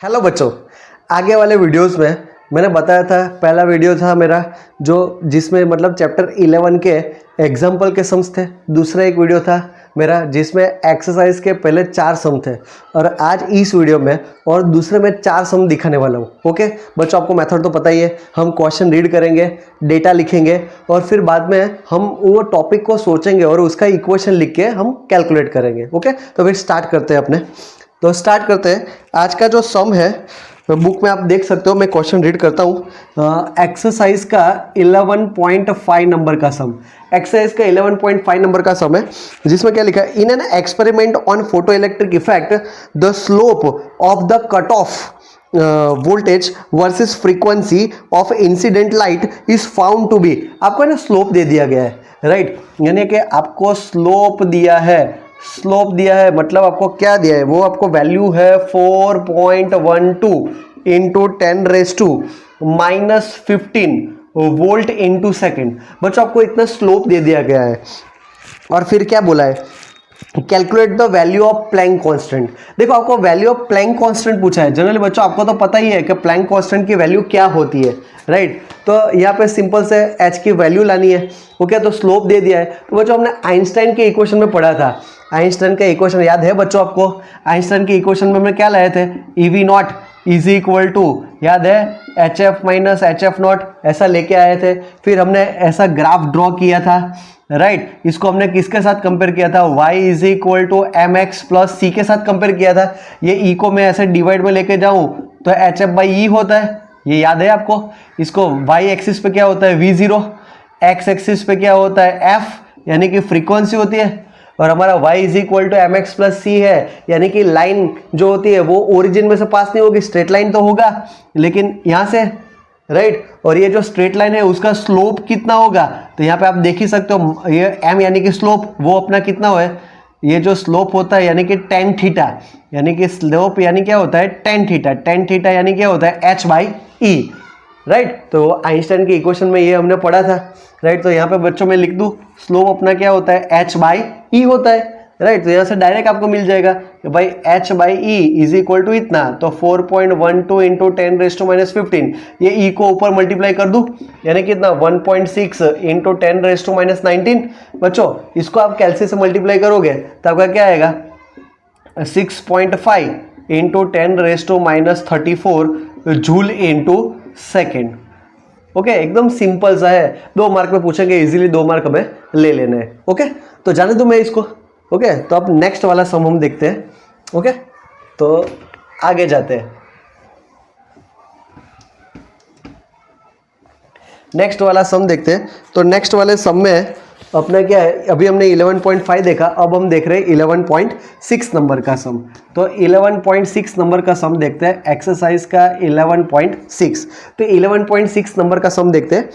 Hello बच्चों, आगे वाले वीडियोस में मैंने बताया था, पहला वीडियो था मेरा जो जिसमें मतलब चैप्टर 11 के एग्जाम्पल के सम्स थे। दूसरा एक वीडियो था मेरा जिसमें एक्सरसाइज के पहले 4 सम थे और आज इस वीडियो में और दूसरे में 4 सम दिखाने वाला हूँ। ओके बच्चों, आपको मेथड तो पता ही है। हम क्वेश्चन रीड करेंगे, डेटा लिखेंगे और फिर बाद में हम वो टॉपिक को सोचेंगे और उसका इक्वेशन लिख के हम कैलकुलेट करेंगे। ओके, तो फिर स्टार्ट करते हैं अपने। तो स्टार्ट करते हैं। आज का जो सम है बुक में आप देख सकते हो, मैं क्वेश्चन रीड करता हूँ। एक्सरसाइज का 11.5 नंबर का सम, एक्सरसाइज का 11.5 नंबर का सम है जिसमें क्या लिखा है, in an experiment on photo electric effect the slope of the cut off voltage versus frequency of incident light is found to be. आपको ना स्लोप दे दिया गया है, राइट, यानी कि आपको स्लोप दिया है। स्लोप दिया है मतलब आपको क्या दिया है, वो आपको वैल्यू है 4.12 इंटू 10⁻⁻15 वोल्ट इंटू सेकेंड। बच्चों आपको इतना स्लोप दे दिया गया है और फिर क्या बोला है, calculate the value of Planck constant. देखो आपको वैल्यू ऑफ प्लैंक कांस्टेंट पूछा है। जनरली बच्चों आपको तो पता ही है कि प्लैंक कांस्टेंट की वैल्यू क्या होती है, राइट। तो यहाँ पे सिंपल से h की वैल्यू लानी है। ओके, तो स्लोप दे दिया है। तो बच्चों हमने आइंस्टाइन के इक्वेशन में पढ़ा था, आइंस्टाइन का इक्वेशन याद है बच्चों आपको? आइंस्टाइन के इक्वेशन में हमने क्या लाए थे, EV naught is equal to, याद है, HF माइनस HF नॉट, ऐसा लेके आए थे। फिर हमने ऐसा ग्राफ ड्रॉ किया था, राइट। इसको हमने किसके साथ कंपेयर किया था, y is equal to mx plus c के साथ कंपेयर किया था। ये e को मैं ऐसे डिवाइड में लेके जाऊं तो HF बाई ई होता है, ये याद है आपको। इसको y एक्सिस पे क्या होता है, V0, x एक्सिस पे क्या होता है, f यानी कि फ्रीक्वेंसी होती है, और हमारा y is equal to mx plus c है, यानी कि लाइन जो होती है वो ओरिजिन में से पास नहीं होगी, स्ट्रेट लाइन तो होगा लेकिन यहाँ से, राइट। और ये जो स्ट्रेट लाइन है उसका स्लोप कितना होगा, तो यहाँ पे आप देख ही सकते हो, ये m यानी कि स्लोप, वो अपना कितना है, ये जो स्लोप होता है यानी कि tan थीटा, यानी कि स्लोप यानी क्या होता है, tan थीटा। tan थीटा यानी क्या होता है, h बाई ई, राइट। तो आइंस्टाइन के इक्वेशन में ये हमने पढ़ा था, राइट। तो यहाँ पे बच्चों में लिख दूं, स्लोप अपना क्या होता है, h बाई ई होता है, राइट। तो यहाँ से डायरेक्ट आपको मिल जाएगा कि भाई h by E is equal to इतना, तो 4.12 इंटू 10⁻⁻15, ये e को ऊपर मल्टीप्लाई कर दूं यानी कितना, 1.6 इंटू 10⁻⁻19। बच्चों इसको आप कैलसी से मल्टीप्लाई करोगे तो आपका क्या आएगा, 6.5 into 10⁻34 joule into second. Okay, एकदम सिंपल सा है, 2 मार्क में पूछेंगे, इजीली 2 मार्क हमें ले लेने हैं। ओके, तो जाने दो मैं इसको। ओके, तो अब नेक्स्ट वाला सम हम देखते हैं। ओके, तो आगे जाते हैं। नेक्स्ट वाला सम देखते हैं। तो नेक्स्ट वाले सम में अपना क्या है, अभी हमने 11.5 देखा, अब हम देख रहे हैं 11.6 नंबर का सम। तो 11.6 नंबर का सम देखते हैं, एक्सरसाइज का 11.6। तो 11.6 नंबर का सम देखते हैं।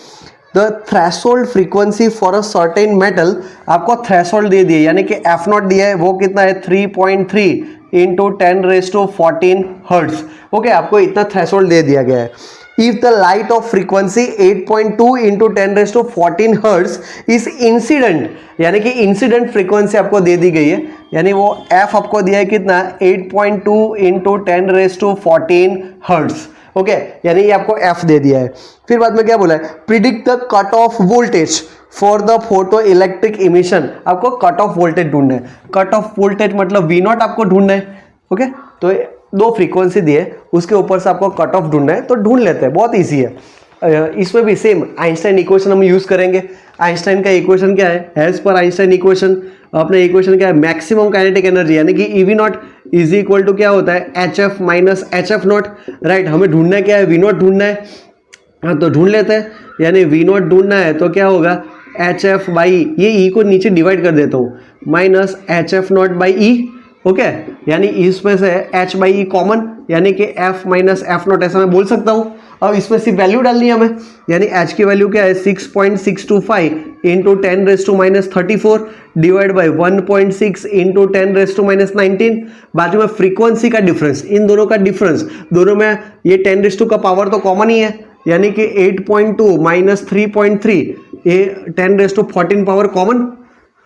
The threshold frequency for a certain metal, आपको थ्रेशोल्ड दे दिए यानी कि एफ नॉट दिया है, वो कितना है, 3.3 इंटू 10⁻14 हर्ट्ज। ओके, आपको इतना थ्रेशोल्ड दे दिया गया है। If the light of frequency 8.2 into 10⁻14 hertz is incident, यानी कि इंसिडेंट फ्रीक्वेंसी आपको दे दी गई है, यानी वो f आपको दिया है कितना, 8.2 into 10⁻14 hertz। ओके, यानी ये आपको f दे दिया है। फिर बाद में क्या बोला है, predict the cut off voltage for the photo electric emission. आपको कट ऑफ वोल्टेज ढूंढना है, कट ऑफ वोल्टेज मतलब V नॉट आपको ढूंढना है। ओके, तो 2 फ्रीक्वेंसी दिए, उसके ऊपर से आपको कट ऑफ ढूंढना है, तो ढूंढ लेते हैं, बहुत इजी है। इसमें भी सेम आइंस्टाइन इक्वेशन हम यूज करेंगे। आइंस्टाइन का इक्वेशन क्या है, एज पर आइंस्टाइन इक्वेशन, अपना इक्वेशन क्या है, मैक्सिमम काइनेटिक एनर्जी यानी कि EV naught is equal to क्या होता है, HF minus HF naught, right. हमें ढूंढना क्या है, V नॉट ढूंढना है, हाँ तो ढूंढ लेते हैं। यानी V नॉट ढूंढना है तो क्या होगा, HF बाई, ये E को नीचे डिवाइड कर देता हूँ, minus HF not by E। Okay, यानी इसमें से h बाई ई कॉमन, यानी कि f माइनस एफ नॉट, ऐसा मैं बोल सकता हूँ। अब इसमें सिर्फ वैल्यू डालनी है हमें, यानी h की वैल्यू क्या है, 6.625 इंटू 10⁻34 डिवाइड बाई 1.6 इंटू 10⁻19। बाजू में फ्रीक्वेंसी का डिफरेंस, इन दोनों का डिफरेंस, दोनों में ये 10 का पावर तो कॉमन ही है, यानी कि 8.2 माइनस 3.3, ये 10⁻14 पावर कॉमन।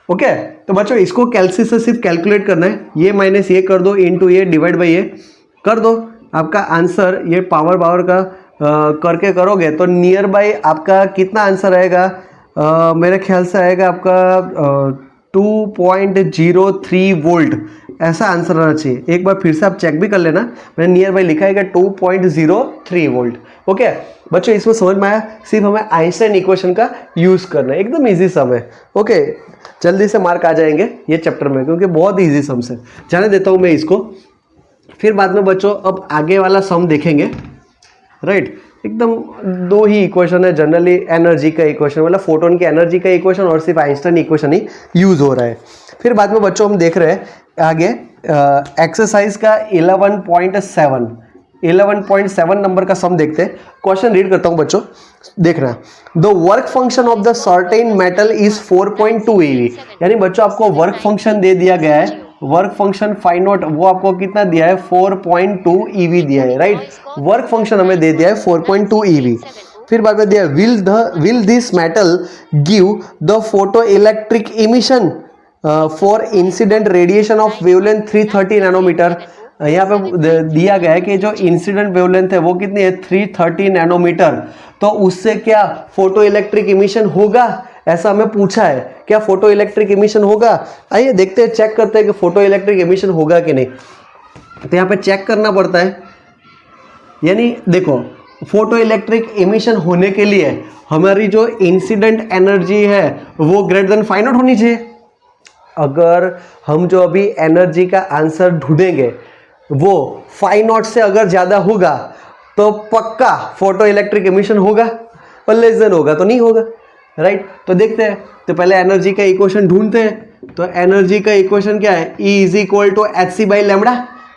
ओके, तो बच्चों इसको कैलसी से सिर्फ कैलकुलेट करना है, ये माइनस ये कर दो इंटू ये डिवाइड बाई ये कर दो, आपका आंसर ये पावर का करके करोगे तो नियर बाई आपका कितना आंसर आएगा, मेरे ख्याल से आएगा आपका 2.03 वोल्ट, ऐसा आंसर आना चाहिए। एक बार फिर से आप चेक भी कर लेना, मैंने नियर बाई लिखा है 2.03 वोल्ट। ओके बच्चों, इसमें समझ में आया, सिर्फ हमें आइंस्टाइन इक्वेशन का यूज़ करना है, एकदम इजी सम है। ओके जल्दी से मार्क आ जाएंगे ये चैप्टर में, क्योंकि बहुत ईजी सम है। जाने देता हूँ मैं इसको, फिर बाद में बच्चों अब आगे वाला सम देखेंगे। राइट, एकदम दो ही इक्वेशन है जनरली, एनर्जी का इक्वेशन, मतलब फोटोन की एनर्जी का इक्वेशन और सिर्फ आइंस्टाइन इक्वेशन ही यूज हो रहा है। फिर बाद में बच्चों हम देख रहे हैं आगे एक्सरसाइज का 11.7 नंबर का सम देखते हैं। क्वेश्चन रीड करता हूं बच्चों, देखना। The work function of the certain metal is 4.2 eV। यानी बच्चों आपको वर्क फंक्शन दे दिया गया है, वर्क फंक्शन फाइव नॉट, वो आपको कितना दिया है 4.2 eV दिया है। राइट, वर्क फंक्शन हमें दे दिया है 4.2 eV। फिर बाद में दिया will this metal give the photo electric emission for incident radiation of wavelength 330 nanometre. यहाँ पे दिया गया है कि जो इंसिडेंट वेवलेंथ है वो कितनी है 330 नैनोमीटर, तो उससे क्या फोटो इलेक्ट्रिक इमिशन होगा, ऐसा हमें पूछा है। क्या फोटो इलेक्ट्रिक इमिशन होगा? आइए देखते हैं, चेक करते हैं कि फोटो इलेक्ट्रिक इमिशन होगा कि नहीं। तो यहाँ पे चेक करना पड़ता है, यानी देखो फोटो इलेक्ट्रिक इमिशन होने के लिए हमारी जो इंसिडेंट एनर्जी है वो ग्रेटर देन 5 नॉट होनी चाहिए। अगर हम जो अभी एनर्जी का आंसर ढूंढेंगे वो 5 नॉट से अगर ज़्यादा होगा तो पक्का फोटो इलेक्ट्रिक इमिशन होगा, और लेस देन होगा तो नहीं होगा। राइट, तो देखते हैं, तो पहले एनर्जी का इक्वेशन ढूंढते हैं। तो एनर्जी का इक्वेशन क्या है, E is equal to h c by lambda.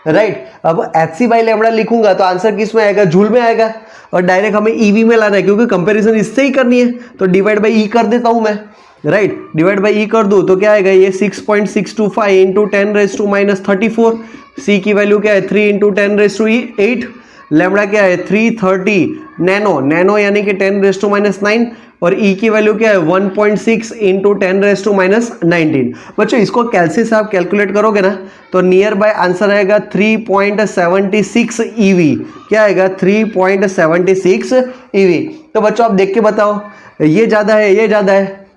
Right, अब एच सी बाई लेमड़ा लिखूंगा तो आंसर किस में आएगा, जूल में आएगा, और डायरेक्ट हमें ईवी में लाना है क्योंकि कंपैरिजन इससे ही करनी है, तो डिवाइड बाई ई कर देता हूं मैं। राइट, डिवाइड बाई ई कर दूं तो क्या आएगा, ये 6.625 इंटू 10⁻⁻34। सी की वैल्यू क्या है 3 इंटू 10⁻8। लेमड़ा क्या है 330 नैनो, नैनो यानी कि 10⁻⁹, और ई की वैल्यू क्या है 1.6 इंटू 10⁻⁻19। बच्चों इसको कैलसी से आप कैलकुलेट करोगे ना तो नियर बाय आंसर आएगा 3.76 ईवी। क्या आएगा 3.76 ईवी। तो बच्चों आप देख के बताओ, ये ज़्यादा है ये ज़्यादा है,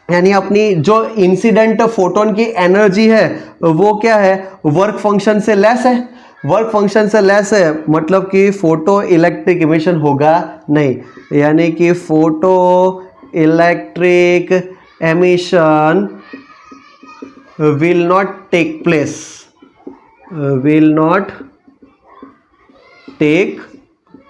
यानी अपनी जो इंसिडेंट फोटोन की एनर्जी है वो क्या है, वर्क फंक्शन से लेस है। वर्क फंक्शन से लेस है मतलब कि फोटो इलेक्ट्रिक इमिशन होगा नहीं, यानी कि photo electric emission will not take place, will not take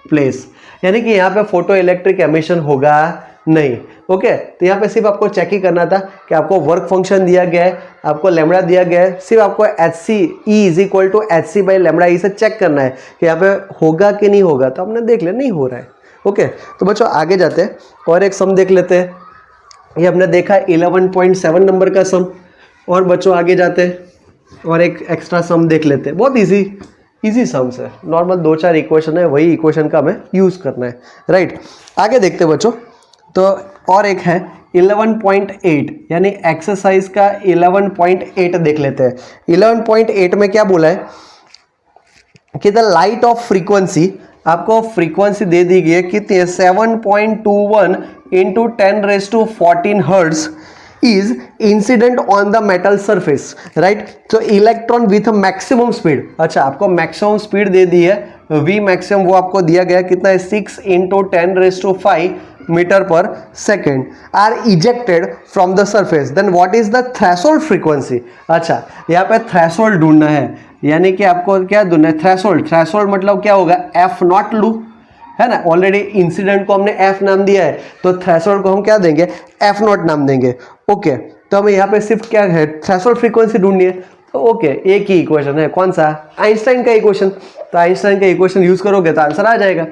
place, यानी कि यहाँ पे फोटो इलेक्ट्रिक एमिशन होगा नहीं। ओके, तो यहाँ पे सिर्फ आपको चेक ही करना था कि आपको वर्क फंक्शन दिया गया है, आपको लेमड़ा दिया गया है, सिर्फ आपको h c E is equal to h c by lambda इसे चेक करना है कि यहाँ पे होगा कि नहीं होगा, तो हमने देख लिया नहीं हो रहा है। ओके, तो बच्चों आगे जाते हैं और एक सम देख लेते हैं। ये हमने देखा 11.7 नंबर का सम, और बच्चों आगे जाते हैं और एक एक्स्ट्रा सम देख लेते हैं। बहुत इजी सम्स है, नॉर्मल 2-4 इक्वेशन है, वही इक्वेशन का हमें यूज़ करना है। राइट, आगे देखते हैं बच्चों। तो और एक है 11.8, यानी एक्सरसाइज का 11.8 देख लेते हैं। 11.8 में क्या बोला है कि द लाइट ऑफ फ्रीक्वेंसी, आपको फ्रीक्वेंसी दे दी गई है कितनी है 7.21 into 10⁻14 hertz is incident on the metal surface, right? तो इलेक्ट्रॉन विथ मैक्सिमम स्पीड, अच्छा आपको मैक्सिमम स्पीड दे दी है v मैक्सिमम, वो आपको दिया गया कितना है 6 into 10⁻5 metre per second, are ejected from the surface, then what is the threshold frequency. अच्छा यहाँ पे थ्रेशोल्ड ढूंढना है, यानी कि आपको क्या ढूंढना है थ्रेशोल्ड। थ्रेशोल्ड मतलब क्या होगा एफ नॉट लू, है ना, ऑलरेडी इंसिडेंट को हमने एफ नाम दिया है, तो थ्रेशोल्ड को हम क्या देंगे एफ नॉट नाम देंगे। ओके, तो हमें यहाँ पे सिर्फ क्या है थ्रेशोल्ड फ्रीक्वेंसी ढूंढनी है, तो ओके एक ही इक्वेशन है, कौन सा, आइंस्टाइन का इक्वेशन। तो आइंस्टाइन का इक्वेशन यूज करोगे तो आंसर आ जाएगा।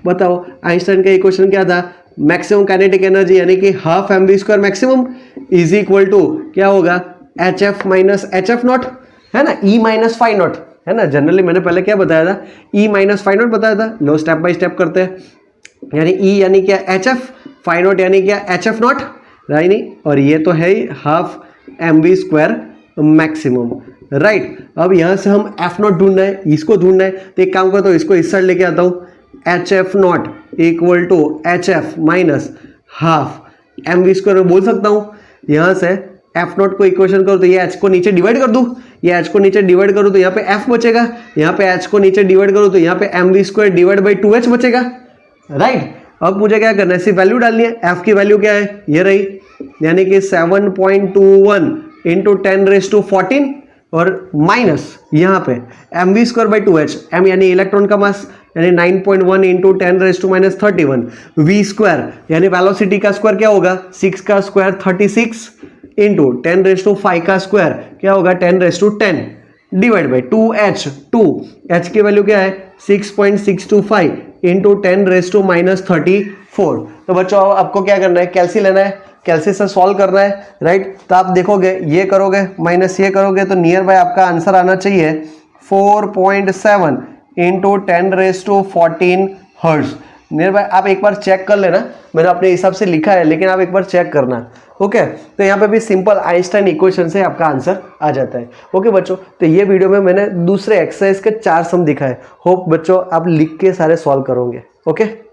बताओ आइंस्टाइन का इक्वेशन क्या था, मैक्सिमम काइनेटिक एनर्जी यानी कि half mv² maximum is equal to क्या होगा hf माइनस hf नॉट, है ना, E माइनस फाइव नॉट, है ना। जनरली मैंने पहले क्या बताया था, E माइनस फाइव नॉट बताया था। लो स्टेप बाय स्टेप करते हैं, यानी E यानी क्या hf, फाइव नॉट यानी क्या hf नॉट, राइट नहीं, और ये तो है ही हाफ mv² मैक्सिमम, राइट। अब यहाँ से हम एफ नॉट ढूंढना है, इसको ढूंढना है, तो एक काम करता हूँ, इसको इस साइड लेके आता हूँ, h f naught equal to h f minus half m v square बोल सकता हूँ। यहाँ से एफ नॉट को इक्वेशन करो तो ये एच को नीचे डिवाइड कर दूँ, ये एच को नीचे डिवाइड करूँ तो यहाँ पे एफ बचेगा, यहाँ पे एच को नीचे डिवाइड करूँ तो यहाँ पे m v square divide by 2h बचेगा, राइट। अब मुझे क्या करना है, सिर्फ वैल्यू डालनी है। एफ की वैल्यू क्या है, ये रही, यानी कि 7.21 इंटू 10⁻14 और माइनस यहाँ पे m v square by 2h, m यानी इलेक्ट्रॉन का मास, यानी 9.1 इंटू 10⁻31 वी स्क्वायर यानी वेलोसिटी का स्क्वायर क्या होगा, 6 का स्क्वायर 36 इंटू 10⁵ का स्क्वायर क्या होगा 10⁻10 डिवाइड बाई 2h, 2h की वैल्यू क्या है 6.625 इंटू 10⁻34। तो बच्चों आपको क्या करना है, कैल्सी लेना है, कैल्सी से सॉल्व करना है, राइट। तो आप देखोगे ये करोगे माइनस ये करोगे तो नियर बाय आपका आंसर आना चाहिए 4.7 इंटू 10⁻14 हर्ट्ज। नियर बाय आप एक बार चेक कर लेना, मैंने अपने हिसाब से लिखा है लेकिन आप एक बार चेक करना, ओके। तो यहाँ पे भी सिंपल आइंस्टाइन इक्वेशन से आपका आंसर आ जाता है, ओके बच्चों। तो ये वीडियो में मैंने दूसरे एक्सरसाइज के 4 सम दिखाए, होप बच्चों आप लिख के सारे सॉल्व करोगे, ओके।